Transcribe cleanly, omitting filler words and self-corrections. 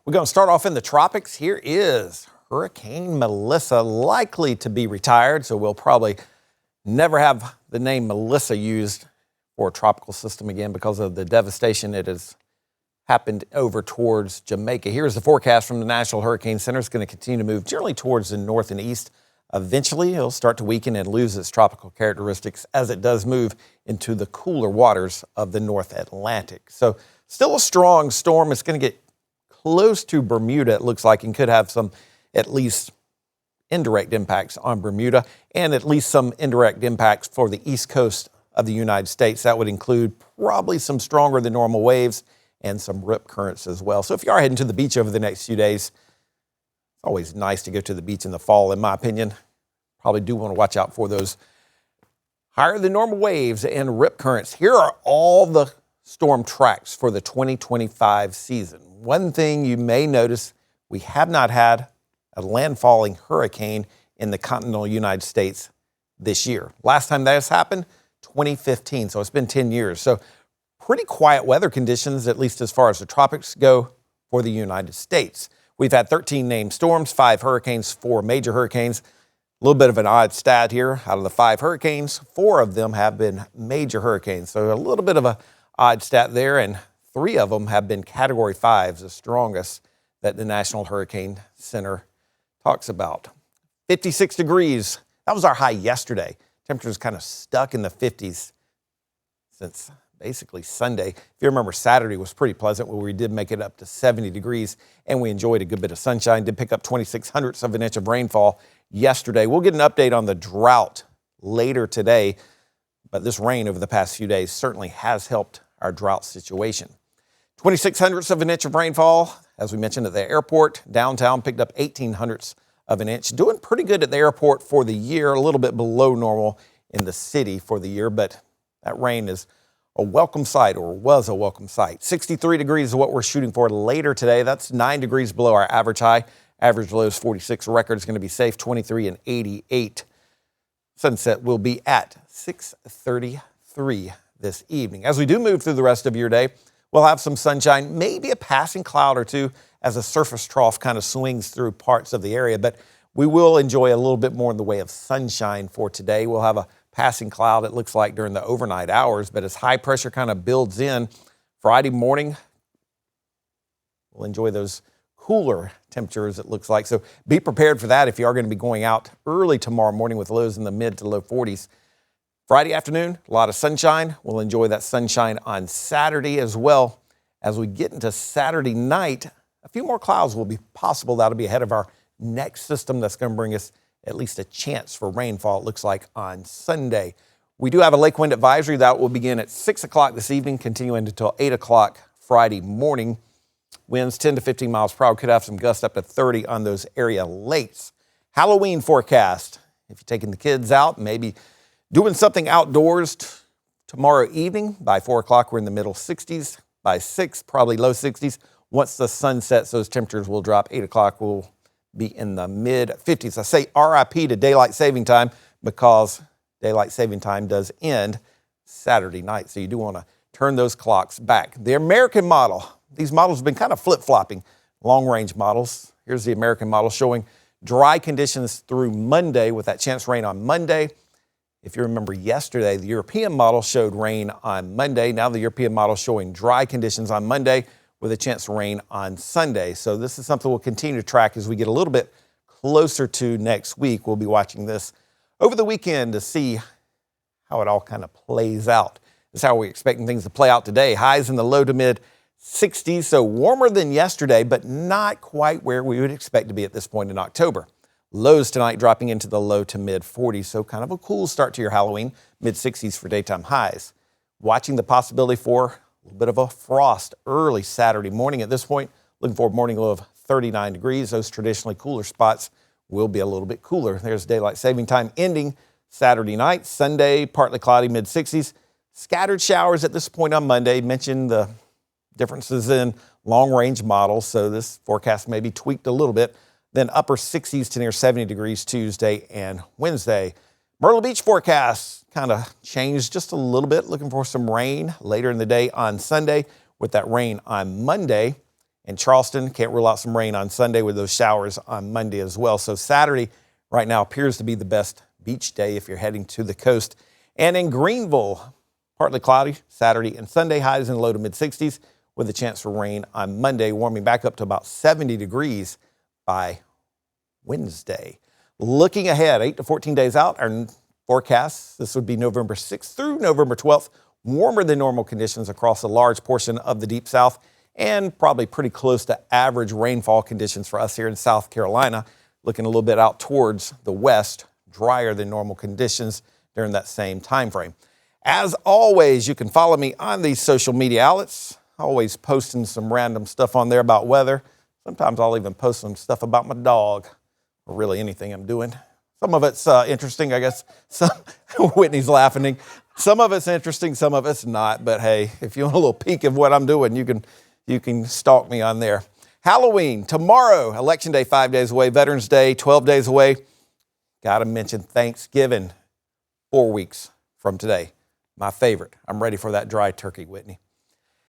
We're going to start off in the tropics. Here is Hurricane Melissa, likely to be retired, so we'll probably never have the name Melissa used for a tropical system again because of the devastation it has happened over towards Jamaica. Here's the forecast from the National Hurricane Center. It's going to continue to move generally towards the north and east. Eventually, it'll start to weaken and lose its tropical characteristics as it does move into the cooler waters of the North Atlantic. So still a strong storm. It's going to get close to Bermuda, it looks like, and could have some at least indirect impacts on Bermuda and at least some indirect impacts for the east coast of the United States. That would include probably some stronger than normal waves and some rip currents as well. So if you are heading to the beach over the next few days, it's always nice to go to the beach in the fall, in my opinion. Probably do want to watch out for those higher than normal waves and rip currents. Here are all the storm tracks for the 2025 season. One thing you may notice, we have not had a landfalling hurricane in the continental United States this year. Last time that has happened, 2015, so it's been 10 years. So pretty quiet weather conditions, at least as far as the tropics go, for the United States. We've had 13 named storms, 5 hurricanes, 4 major hurricanes. A little bit of an odd stat here. Out of the 5 hurricanes, 4 of them have been major hurricanes. So a little bit of an odd stat there, and 3 of them have been Category 5s, the strongest that the National Hurricane Center talks about. 56 degrees. That was our high yesterday. Temperatures kind of stuck in the 50s since basically Sunday. If you remember, Saturday was pretty pleasant where we did make it up to 70 degrees and we enjoyed a good bit of sunshine. Did pick up 26/100ths of an inch of rainfall yesterday. We'll get an update on the drought later today, but this rain over the past few days certainly has helped our drought situation. 26/100ths of an inch of rainfall, as we mentioned at the airport. Downtown picked up 18/100ths of an inch. Doing pretty good at the airport for the year, a little bit below normal in the city for the year, but that rain is a welcome sight, or was a welcome sight. 63 degrees is what we're shooting for later today. That's 9 degrees below our average high. Average low is 46. Record is going to be safe, 23 and 88. Sunset will be at 6:33 this evening. As we do move through the rest of your day, we'll have some sunshine, maybe a passing cloud or two as a surface trough kind of swings through parts of the area, but we will enjoy a little bit more in the way of sunshine for today. We'll have a passing cloud, it looks like, during the overnight hours, but as high pressure kind of builds in Friday morning, we'll enjoy those cooler temperatures, it looks like. So be prepared for that if you are going to be going out early tomorrow morning with lows in the mid to low 40s. Friday afternoon, a lot of sunshine. We'll enjoy that sunshine on Saturday as well. As we get into Saturday night, a few more clouds will be possible. That'll be ahead of our next system that's going to bring us at least a chance for rainfall, it looks like, on Sunday. We do have a lake wind advisory that will begin at 6 o'clock this evening, continuing until 8 o'clock Friday morning. Winds 10 to 15 miles per hour. Could have some gusts up to 30 on those area lakes. Halloween forecast. If you're taking the kids out, maybe doing something outdoors tomorrow evening. By 4 o'clock, we're in the middle 60s. By 6, probably low 60s. Once the sun sets, those temperatures will drop. 8 o'clock will be in the mid 50s. I say RIP to daylight saving time because daylight saving time does end Saturday night. So you do want to turn those clocks back. The American model. These models have been kind of flip-flopping. Long-range models. Here's the American model showing dry conditions through Monday with that chance rain on Monday. If you remember yesterday, the European model showed rain on Monday. Now the European model showing dry conditions on Monday with a chance of rain on Sunday. So this is something we'll continue to track as we get a little bit closer to next week. We'll be watching this over the weekend to see how it all kind of plays out. This is how we're expecting things to play out today. Highs in the low to mid 60s, so warmer than yesterday, but not quite where we would expect to be at this point in October. Lows tonight dropping into the low to mid 40s, so kind of a cool start to your Halloween, mid 60s for daytime highs. Watching the possibility for a little bit of a frost early Saturday morning at this point. Looking for a morning low of 39 degrees. Those traditionally cooler spots will be a little bit cooler. There's daylight saving time ending Saturday night. Sunday, partly cloudy, mid 60s. Scattered showers at this point on Monday. Mentioned the differences in long-range models, so this forecast may be tweaked a little bit. Then upper 60s to near 70 degrees Tuesday and Wednesday. Myrtle Beach forecast kind of changed just a little bit. Looking for some rain later in the day on Sunday with that rain on Monday. in Charleston. Can't rule out some rain on Sunday with those showers on Monday as well. So Saturday right now appears to be the best beach day if you're heading to the coast. And in Greenville, partly cloudy Saturday and Sunday, highs in the low to mid 60s with a chance for rain on Monday, warming back up to about 70 degrees by Wednesday. Looking ahead, 8 to 14 days out, our forecasts, this would be November 6th through November 12th, warmer than normal conditions across a large portion of the Deep South and probably pretty close to average rainfall conditions for us here in South Carolina. Looking a little bit out towards the west, drier than normal conditions during that same time frame. As always, you can follow me on these social media outlets. Always posting some random stuff on there about weather. Sometimes I'll even post some stuff about my dog, or really anything I'm doing. Some of it's interesting, I guess. Whitney's laughing. Some of it's interesting, some of it's not. But hey, if you want a little peek of what I'm doing, you can stalk me on there. Halloween, tomorrow, Election Day 5 days away, Veterans Day 12 days away. Got to mention Thanksgiving 4 weeks from today. My favorite. I'm ready for that dry turkey, Whitney.